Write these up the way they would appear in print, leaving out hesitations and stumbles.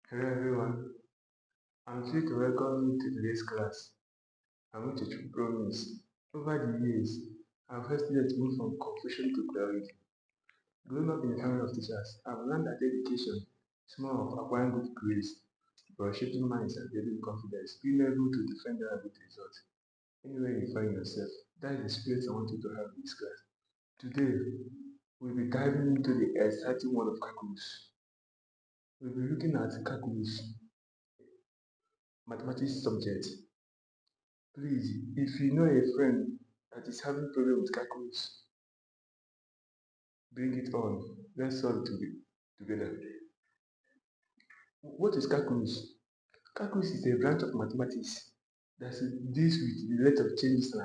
Hello everyone, I'm here to welcome you to today's class. I'm going to promise. Over the years, I've helped students move from confusion to clarity. Growing up in a family of teachers, I've learned that education is more of acquiring good grades, but shaping minds and building confidence, being able to defend their good results. Anywhere you find yourself, that is the spirit I want you to have in this class. Today, we'll be diving into the exciting world of calculus. We'll be looking at calculus, mathematics subject. Please, if you know a friend that is having problem with calculus, bring it on. Let's solve it together. What is calculus? Calculus is a branch of mathematics that deals with the rate of changes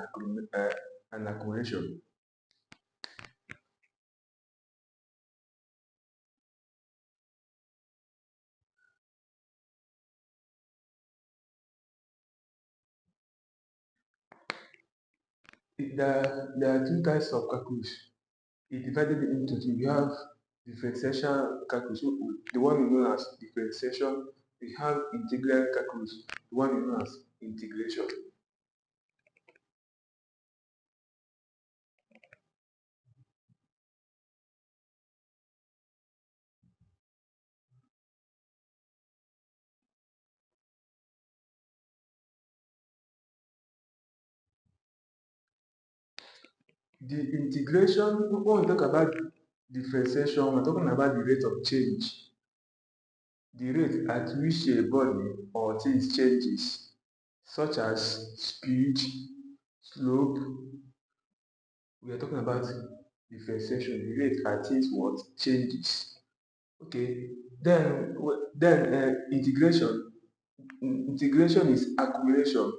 and accumulation. There are two types of calculus. It's divided into two. We have differential calculus, the one we know as differentiation. We have integral calculus, the one we know as integration. The integration, when we talk about differentiation, we're talking about the rate of change, the rate at which a body or things changes, such as speed, slope. We are talking about differentiation, the rate at which what changes. Okay, then integration. Integration is accumulation,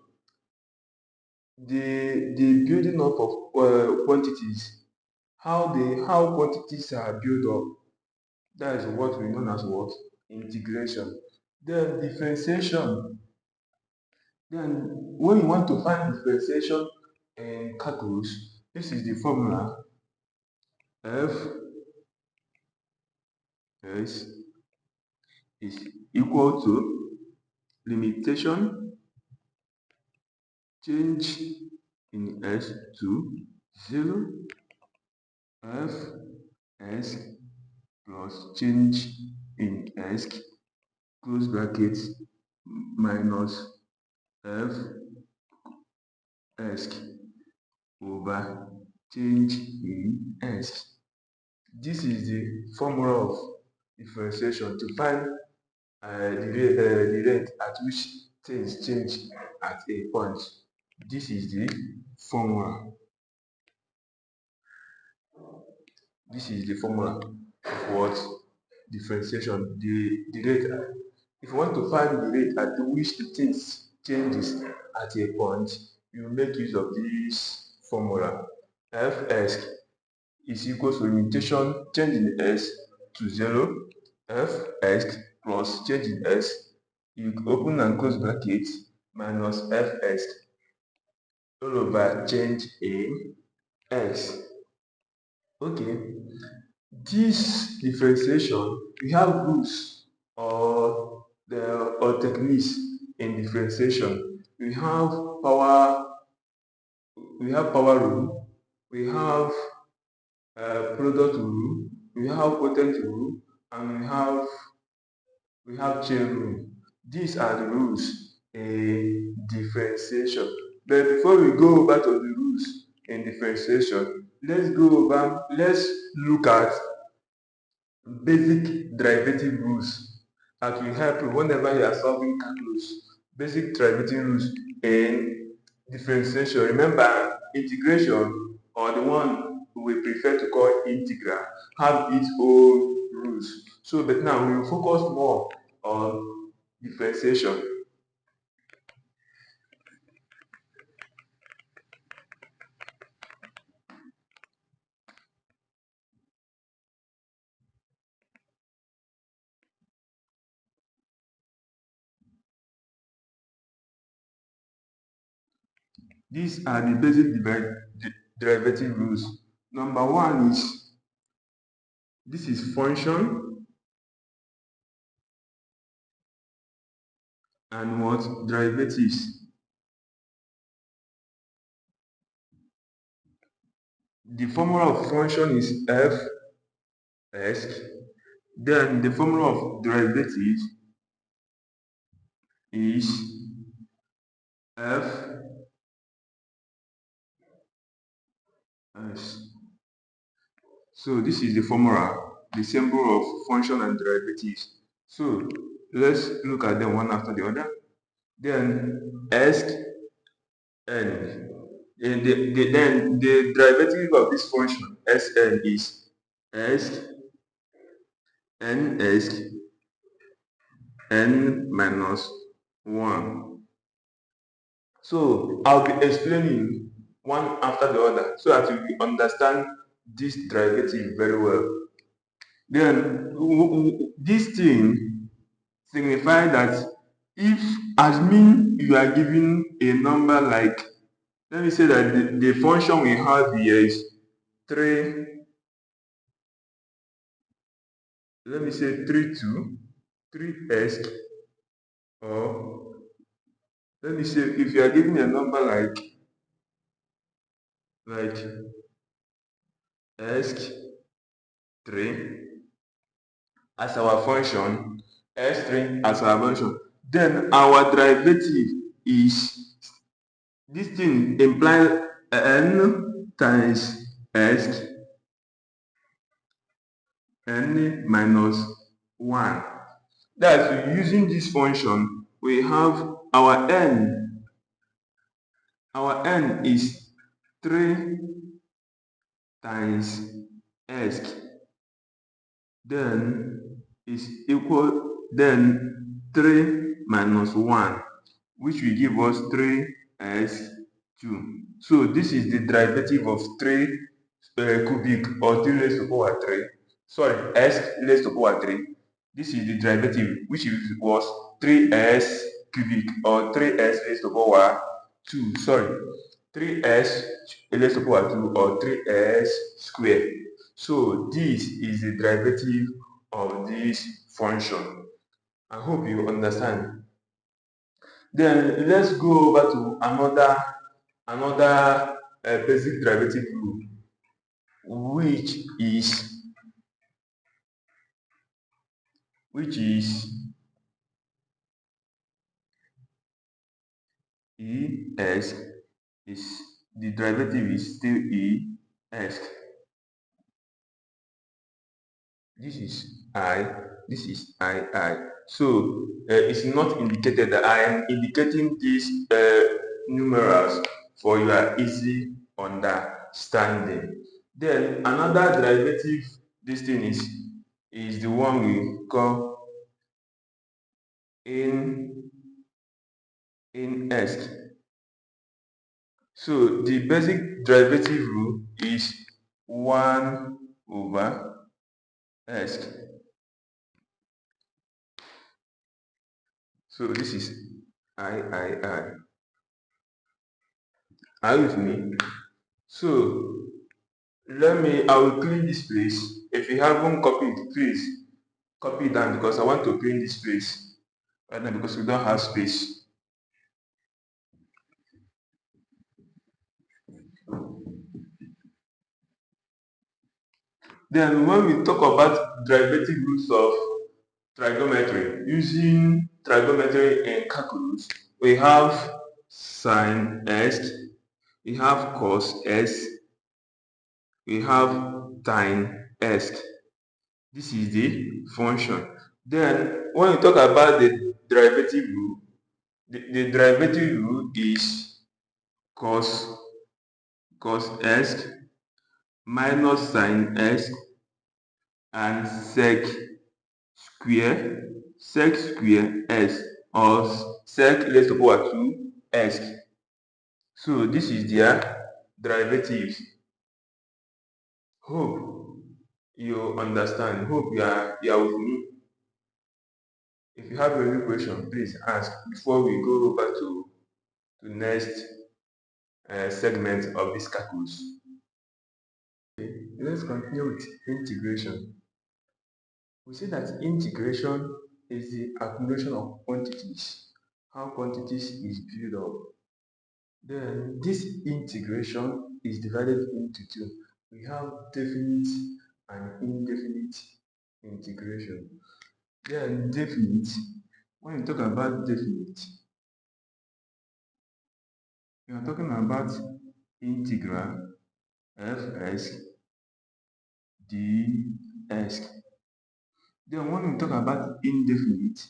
the building up of quantities, how quantities are built up. That is what we know as what? Integration. Then differentiation. Then when you want to find differentiation in calculus, this is the formula. F s is equal to limitation change in s to 0 f s plus change in s close bracket minus f s over change in s. This is the formula of differentiation to find the rate at which things change at a point. This is the formula. This is the formula of what? Differentiation. The rate. If you want to find the rate at which the things changes at a point, you make use of this formula. Fs is equal to limitation change in s to 0, fs plus change in s, you open and close bracket, minus fs all over change in s. Okay, this differentiation, we have rules or techniques in differentiation. We have power rule, we have product rule, we have quotient rule, and we have chain rule. These are the rules in differentiation. But before we go over to the rules in differentiation, let's look at basic derivative rules that will help you whenever you are solving calculus. Basic derivative rules in differentiation. Remember, integration, or the one we prefer to call integral, have its own rules. So, but now we will focus more on differentiation. These are the basic derivative rules. Number one is, this is function. and what derivatives. The formula of function is f x. Then the formula of derivative is f s. So this is the formula, the symbol of function and derivatives. So let's look at them one after the other. Then s n. Then the derivative of this function Sn is s n s n minus 1. So I'll be explaining one after the other so that you will understand this derivative very well. Then this thing signifies that if assuming you are given a number like, let me say that the function we have here is 3, let me say 3 2 3s, or let me say if you are given a number like s3 as our function, s3 as our function, then our derivative is, this thing implies n times s n minus 1. That's using this function, we have our n is 3 times s, then is equal, then 3 minus 1, which will give us 3s2. So this is the derivative of 3 cubic, or 3 raised to power 3. Sorry, s raised to power 3. This is the derivative, which was 3s cubic, or 3s raised to power 2. Sorry, 3s raised to power 2, or 3s squared. So this is the derivative of this function. I hope you understand. Then let's go over to another basic derivative rule, which is es, is the derivative is still es. This is I, this is I. So it's not indicated that I am indicating these numerals for your easy understanding. Then another derivative, this thing is the one we call in s. So the basic derivative rule is 1 over s. So this is I. Are you with me? So I will clean this place. If you haven't copied, please copy it down, because I want to clean this place right now because we don't have space. Then when we talk about derivative roots of trigonometry, using trigonometry in calculus, we have sine s, we have cos s, we have tan s. This is the function. Then when we talk about the derivative rule, the derivative rule is cos s minus sine s and sec square s, or sec raised to power 2 s. So this is their derivatives. Hope you understand. Hope you are with me. If you have any question, please ask before we go over to next segment of this calculus. Okay, let's continue with integration. We say that integration is the accumulation of quantities how quantities is built up. Then this integration is divided into two. We have definite and indefinite integration. Then definite, when you talk about definite, we are talking about integral fs ds. Then when we talk about indefinite,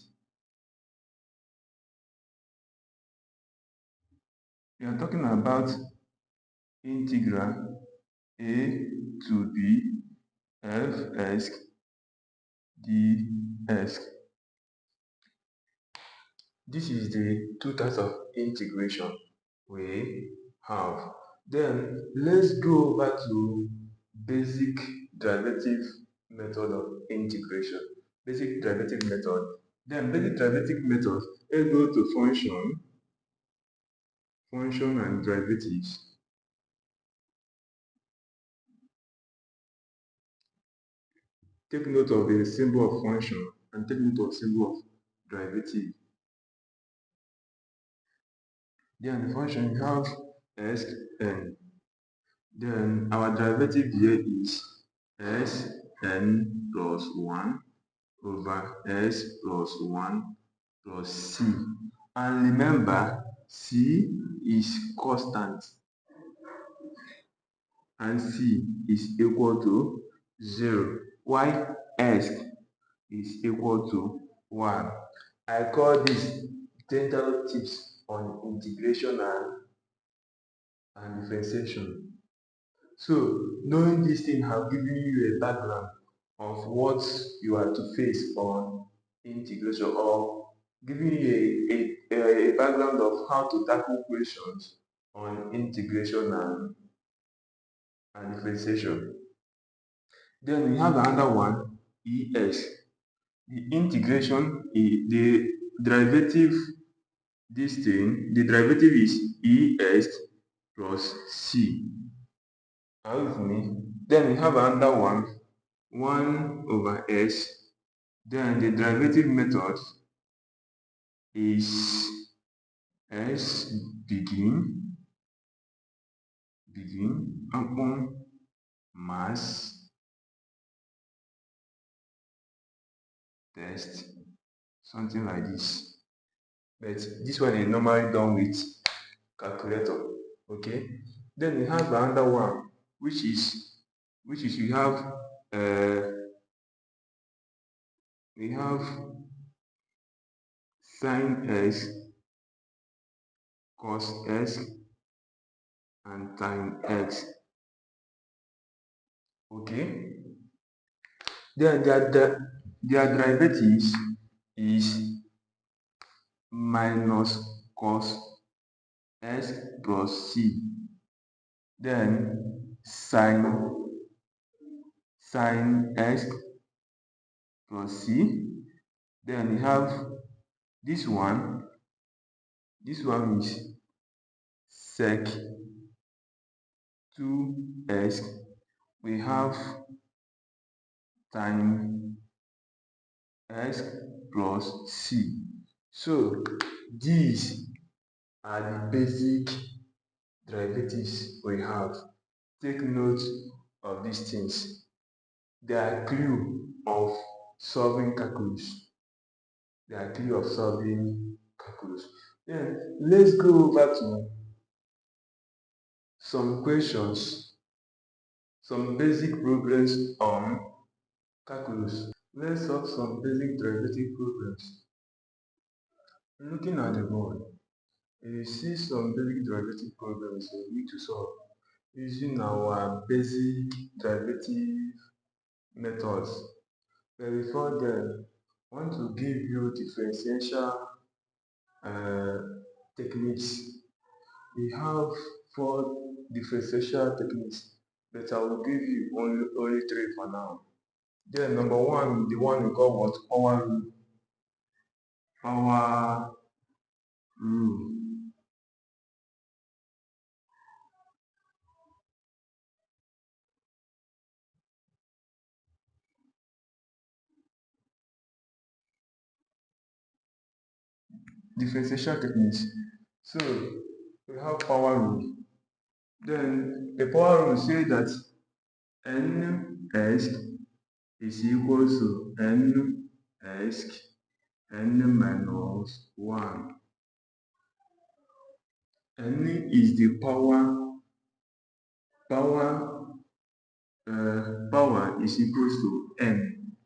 we are talking about integral a to b fs ds. This is the two types of integration we have. Then let's go over to basic derivative method of integration. Basic derivative method. Then basic derivative method, let's go to function and derivatives. Take note of the symbol of function and take note of symbol of derivative. Then the function you have Sn. Then our derivative here is Sn plus 1 over S plus 1 plus C. And remember, C is constant and C is equal to 0, while S is equal to 1. I call this general tips on integration and differentiation. So, knowing this thing have given you a background of what you are to face on integration, or giving you a background of how to tackle questions on integration and differentiation. Then we have another one, ES. The integration, the derivative, the derivative is ES plus C. Are you with me? Then we have another one, 1 over S. Then the derivative method is S begin upon mass test, something like this. But this one is normally done with calculator. Okay. Then we have another one, which is uh, we have sin s, cos s, and tan x. Okay. Then their derivatives is minus cos s plus c. Then sin x plus c. Then we have this one. This one is sec 2x. We have tan x plus c. So these are the basic derivatives we have. Take note of these things. They are clue of solving calculus. They are clue of solving calculus. Then let's go over to some questions, some basic problems on calculus. Let's solve some basic derivative problems. Looking at the board, you see some basic derivative problems we need to solve using our basic derivative methods. But before then, I want to give you differential techniques. We have 4 differential techniques, but I will give you only 3 for now. Then number 1, the one we call what? Power rule. Power rule. differentiation techniques. So we have power rule. Then the power rule says that n(x) is equal to n(x) n minus 1. N is the power is equal to n.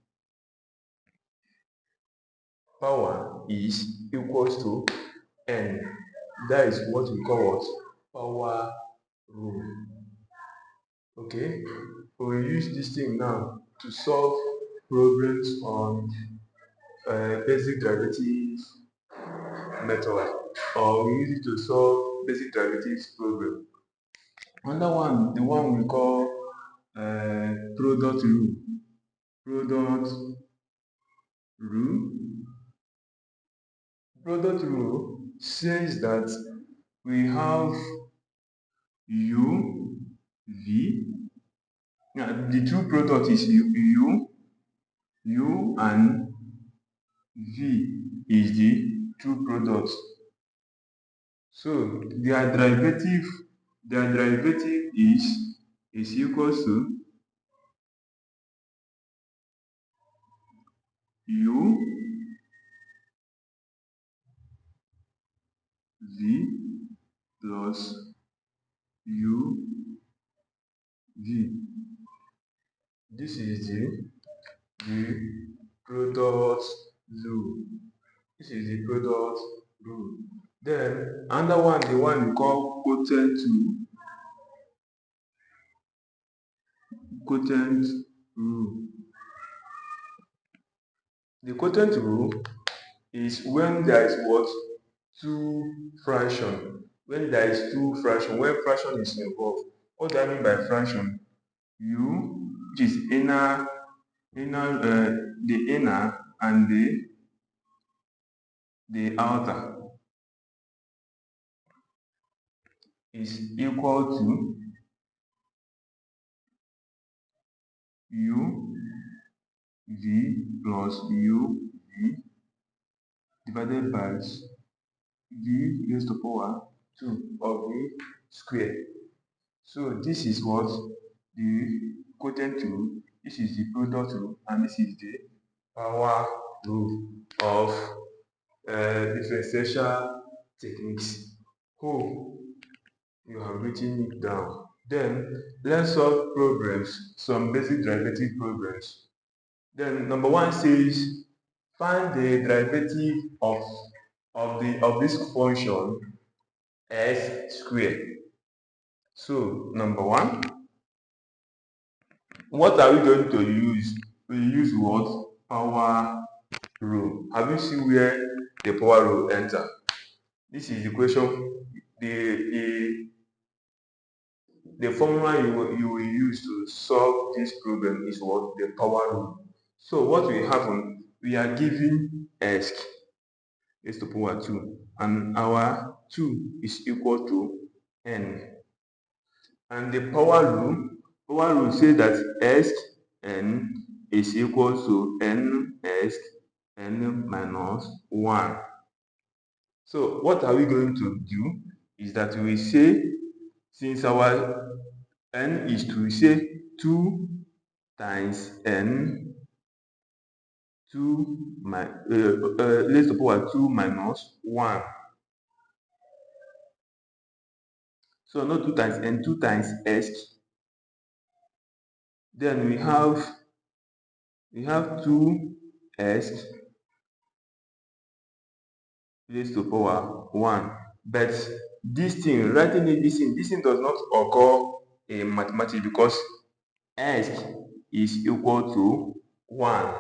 Power is equals to n. That is what we call what? Power rule. Okay, we will use this thing now to solve problems on basic derivative method, or we use it to solve basic derivatives problem. Another one, the one we call product rule. Product rule. Product rule says that we have u, v. Now, the two product is u, and v is the two products. So their derivative is equal to u v plus u v. This is the product rule. This is the product rule. Then another one, the one we call quotient rule. The quotient rule is when there is what? Two fraction. When there is two fraction, when fraction is involved. What do I mean by fraction? U, which is the inner and the outer, is equal to u v plus u v divided by v raised to power 2 of v square. So this is what the quotient rule, this is the product rule, and this is the power rule of differential techniques. Hope you have written it down. Then let's solve problems, some basic derivative problems. Then number 1 says find the derivative of this function s squared. So number 1, what are we going to use? We use what? Power rule. Have you seen where the power rule enter? This is the question. The formula you will use to solve this problem is what? The power rule. So what we have on, we are given x to the power 2, and our 2 is equal to n. And the power rule says that Sn is equal to ns n minus 1. So what are we going to do is that we say, since our n is 2, we say 2 times n, 2 raised to the power 2 minus 1. So not 2 times n, 2 times s. Then we have 2s raised to the power 1. But this thing, writing it, this thing does not occur in mathematics, because s is equal to 1.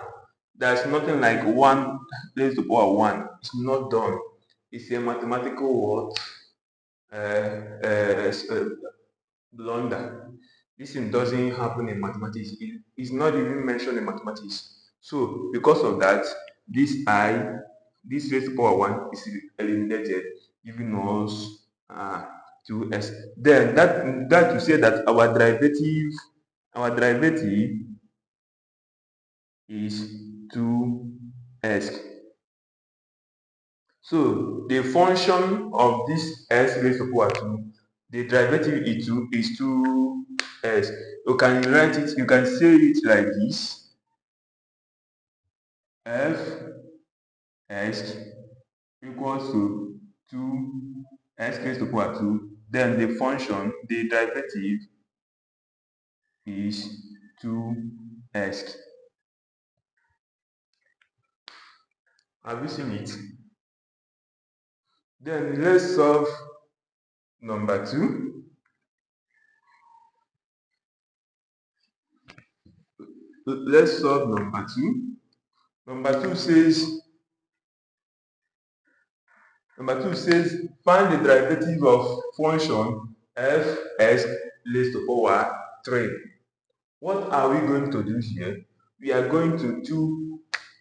There's nothing like 1 raised to the power 1. It's not done. It's a mathematical word. Blunder. This thing doesn't happen in mathematics. It's not even mentioned in mathematics. So because of that, this raised to the power 1 is eliminated, giving us 2s. Then that to say that our derivative is 2s. So the function of this s raised to power 2, the derivative is 2s. You can write it, you can say it like this: f s equals to 2s raised to power 2. Then the function, the derivative is 2s. Have you seen it? Then let's solve number 2. Let's solve number 2. Number 2 says find the derivative of function f(s) raised to power 3. What are we going to do here? We are going to do,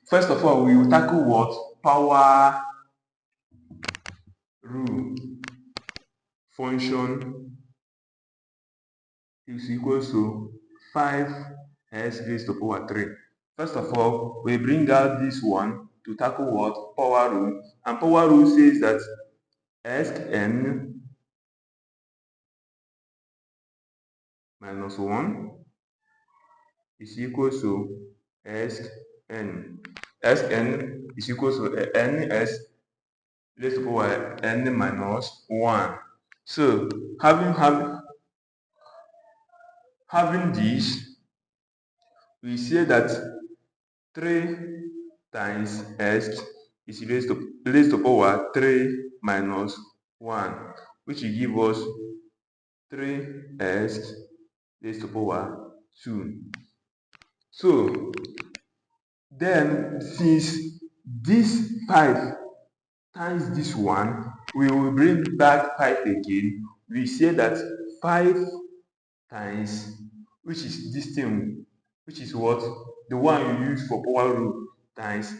first of all, we will tackle what? Power rule. Function is equals to 5s raised to power 3. First of all, we bring out this one to tackle what? Power rule. And power rule says that Sn minus 1 is equal to Sn. Sn is equal to ns raised to power n minus 1. So having this, we say that 3 times s is raised to power 3 minus 1, which will give us 3s raised to power 2. So then, since this 5 times this one, we will bring back 5 again. We say that 5 times, which is this thing, which is what? The one you use for power rule, times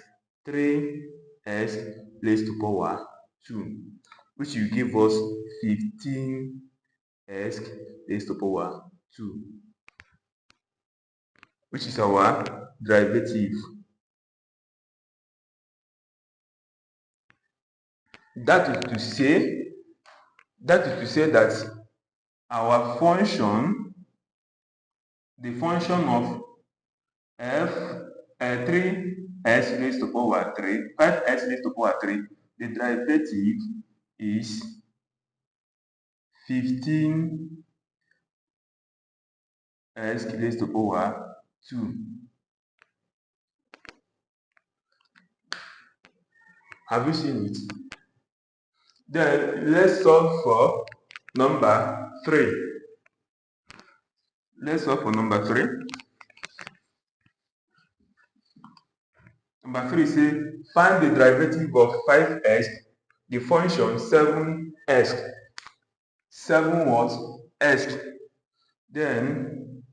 3s raised to power 2, which will give us 15s raised to power 2, which is our derivative. That is to say that our function, the function of 3s raised to power 3, 5s raised to power 3, the derivative is 15s raised to power 2. Have you seen it? Then let's solve for number 3. Let's solve for number 3. Number 3 says find the derivative of 5s, the function 7s. 7 what? S. Then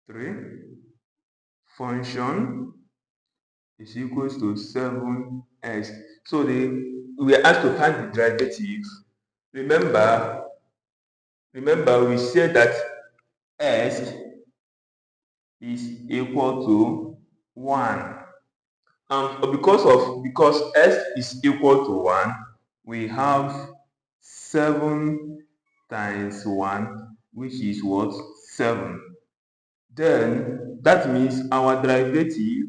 3 function is equals to 7s. So we are asked to find the derivative. Remember we said that s is equal to 1. And because s is equal to 1, we have 7 times 1, which is what? 7. Then that means our derivative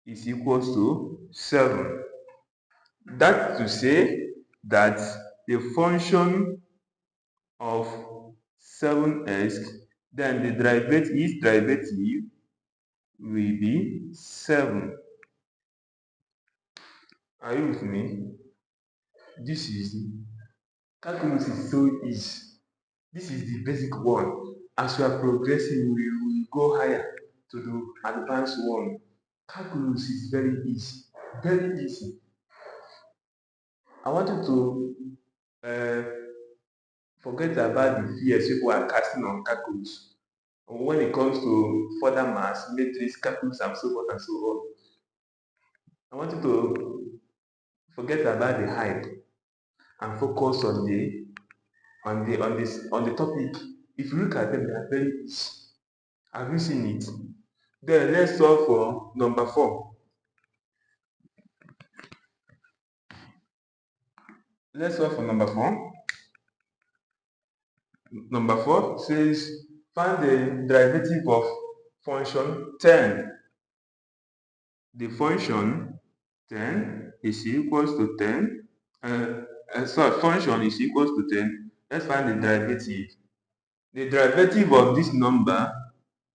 is equals to 7. That to say that the function of 7s, then the derivative will be 7. Are you with me? This is calculus is so easy. This is the basic one. As we are progressing, we will go higher to the advanced one. Calculus is very easy, very easy. I want you to forget about the fears people are casting on calculus when it comes to further maths, matrix, calculus, and so forth and so on. I want you to forget about the hype and focus on the topic. If you look at them, they are very easy. Have you seen it? Then let's solve for number 4. Let's solve for number 4. Number 4 says find the derivative of function 10. The function 10 is equals to 10. Function is equals to 10. Let's find the derivative. The derivative of this number,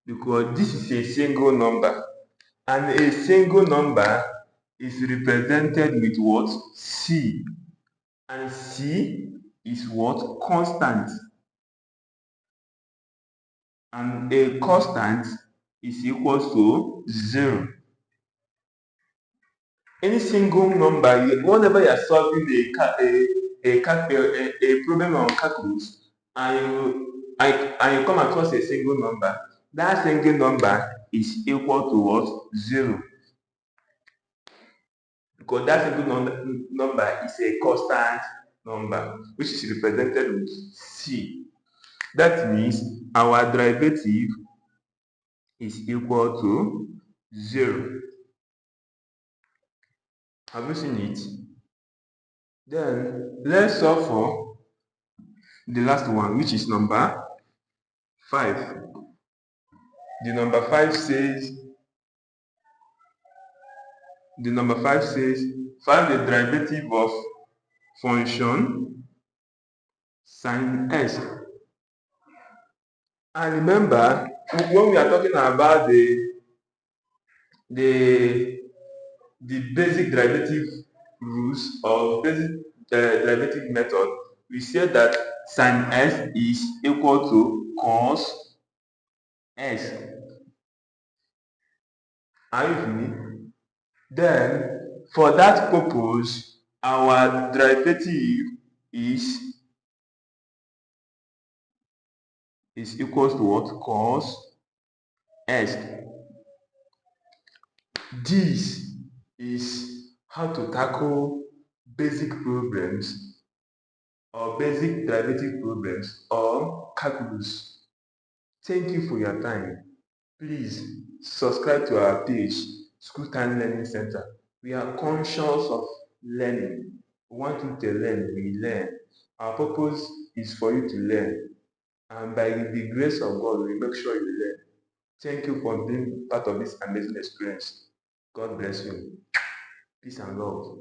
because this is a single number, and a single number is represented with what? C. And C is what? Constant. And a constant is equals to 0. Any single number, whenever you are solving a problem on calculus, and you come across a single number, that single number is equal to what? 0. Because that single number is a constant number, which is represented with C. That means our derivative is equal to 0. Have you seen it? Then let's solve for the last one, which is number 5. The number 5 says find the derivative of function sin s. And remember, when we are talking about the basic derivative rules or basic derivative method, we said that sin s is equal to cos s. Are you with me? Then, for that purpose, our derivative is equals to what? Cos s. This is how to tackle basic problems or basic derivative problems or calculus. Thank you for your time. Please subscribe to our page, School Time Learning Center. We are conscious of learning. We want you to learn, we learn. Our purpose is for you to learn. And by the grace of God, we make sure you learn. Thank you for being part of this amazing experience. God bless you. Peace and love.